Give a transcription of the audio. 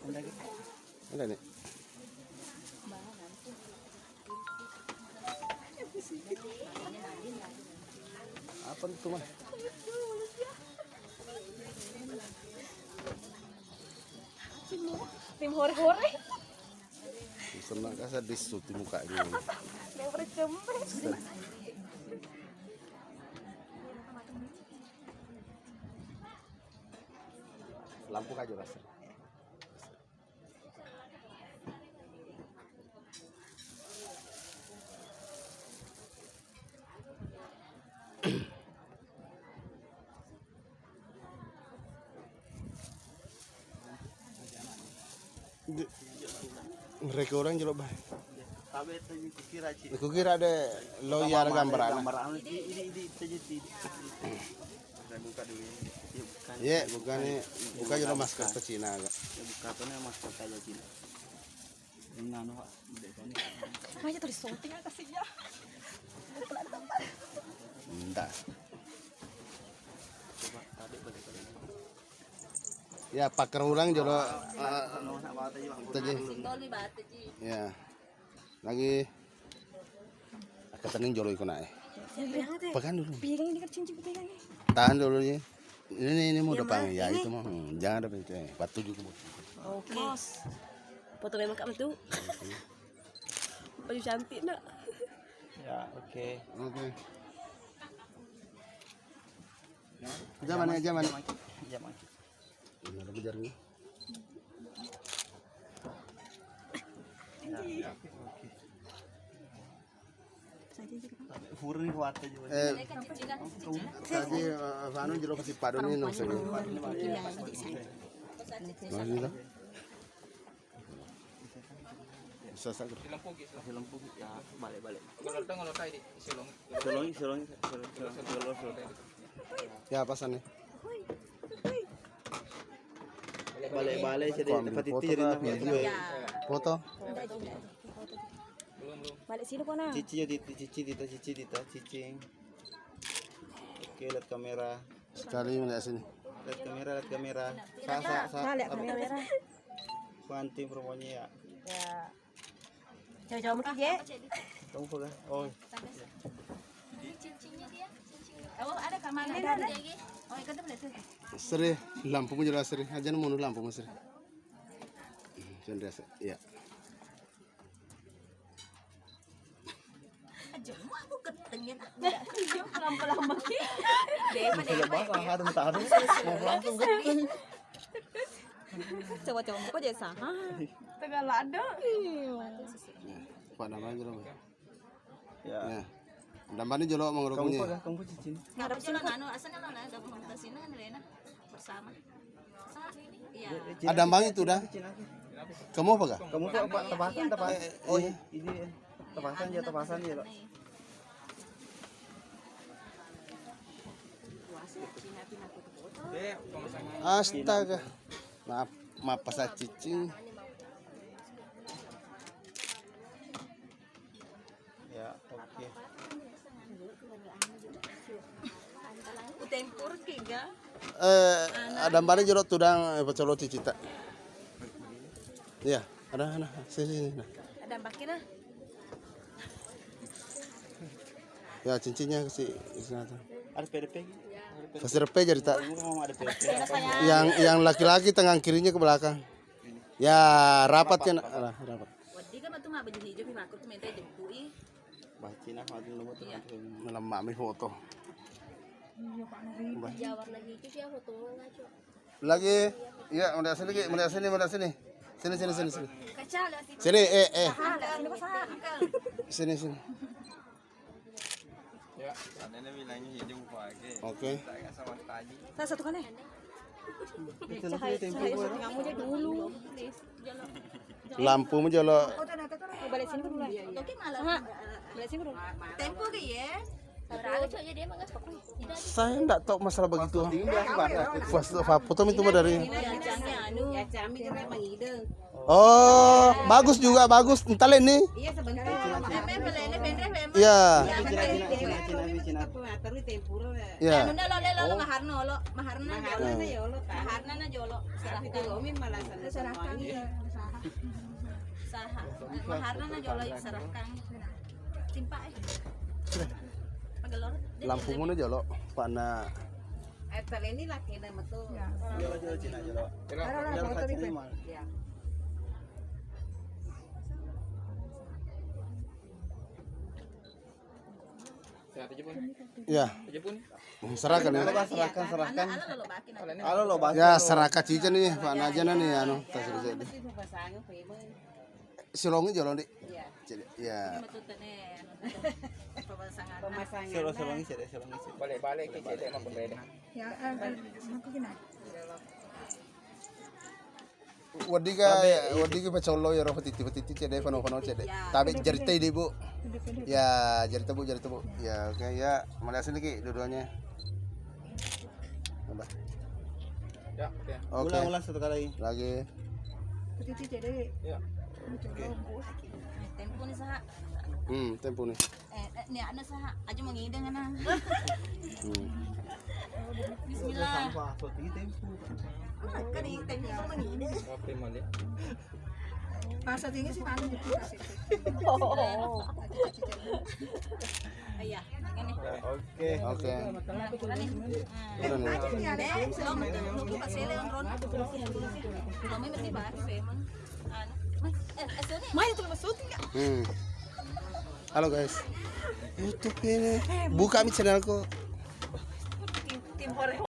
Ada nih. Apa itu mah? Tim hore-hore. Senang kasar disut di mukanya. Yang bercembes. Lampu aja rasa. Mereka orang jelok bah. Aku kira ada loyar gambaran. Iya, bukan jelok masker ke Cina agak. Bukannya masker kayak Cina. Ini nano Pak. Makanya tulis something kasihnya. Enggak. Coba tadi balik. Ya pakar orang jelok tadi. Ya. Lagi ketening jolo ikut naik. Pegang dulu. Piring ini kan cincin pegangnya. Tahan dulu nih. Ini mau depan ya itu mah. Jangan depan itu. Batu juga. Oke. Foto memang Kak betul. Baju cantik nak. Ya, oke. Oke. Zaman. Jam. Ini ada bejarnya. Furni kuat aja. Tadi Vanu jero kasih padu nih nong sini. Masih lah. Sasak. Lampu ya balik. Kalau Solong. Ya pasan nih. Balik jadi tempat itu jadi video. Foto. Balik sini kok nak. Cici dita. Oke, lihat kamera. Sekali melihat sini. Lihat kamera. Lihat kamera. Banting promonya ya. Ya. Coba mungkin ya. Kamu pegang. Oh. Cincinnya dia, oh ada kamar ada. Oh ikan boleh tuh. Seri lampu pun jelas seri. Aja mau lampu pun seri. Cendera ya. Aja mau aku ketengin. Lama-lama ki. Harum taruh. Coba kok jadi saha. Tengah lada. Pak namanya jelo. Ya. Ya. Dambani jelo mengerukunya. Kamu cincin. Ngarep sini anu asalnya lo lah gabung ke sini kan Lena bersama. Iya. Ada dambang itu dah. Kamu apa kah? Kamu tuh apa tepasan. Oh ini tepasan ya. Astaga. Maaf pas cicing. Ya, oke. Tempur kiga. Ada mbaknya jorok tudang pecolo cicita. Iya, ada sini. Ada mbakina. Ya cincinnya kasih sana. Ada PDP. Kasih repe jadi tak. Mau ada PDP. Yang laki-laki tangan kirinya ke belakang. Ya rapat kan, rapat. Wadi kan batu nggak baju hijau nih aku tuh minta jempui. Bacina madu nomor tuh. Melemak mi foto. Jawab lagi itu dia foto ngaco. Lagi, iya mau sini. Sini. Kaca lihat itu. Sini, Sini Sini. Ya, sana bilangnya hijau pakai. Oke. Saya sama tadi. Nah, satu kan ya? Cahaya Kamu aja dulu. Lampu menjolo. Balik sini dulu. Oke malah. Balik sini dulu. Tempo ke ya. Berapa aja dia mah nggak Saya enggak tahu masalah begitu. Foto itu mah dari. Oh, bagus juga, bagus. Entar ini. Iya sebentar. Iya. Cina. Cina. Ya. Anu na lo maharno lo maharna Nah. maharna na jolo serahkan serahkan saha maharna na jolo serahkan simpa pagelor Lampu muna jolo. Pak na Jolo Cina jolo. Jolo ka Cina mal. Sehat aja pun. ya. Aja pun. Serahkan ya. Serahkan. ala lo bakin Halo lo bas. Ya serahkan cica nih Pak Najana nih anu tasir jadi. Silongi jolo dik. Jadi ya. matutane pemasangan Selong isi deh, selong isi. Balik-balik ke cedek mampun beda. Wadi ka pacolo ya roh titi cede pano cede. Tapi jarita ini Bu. Ya, jarita Bu. Ya, oke ya. Malasin lagi dua-duanya. Udah. Ya, oke. Oke. Ulang satu kali. Lagi. Ya. tempo ni saha Tempo nih. ni ana saha aja mangidang na Hmm. bismillah Sampah, so tinggi tempo. kani tempo mangidang Oke, mali. Bahasa tinggi sih mana gitu kasih. ayah ngene Oke. Oke. Udah nih. Selamat nunggu Pak Sele on ron. Kami mesti bahas memang. Main tuh masuk enggak? Halo guys. YouTube ini. Buka mi channelku. Tim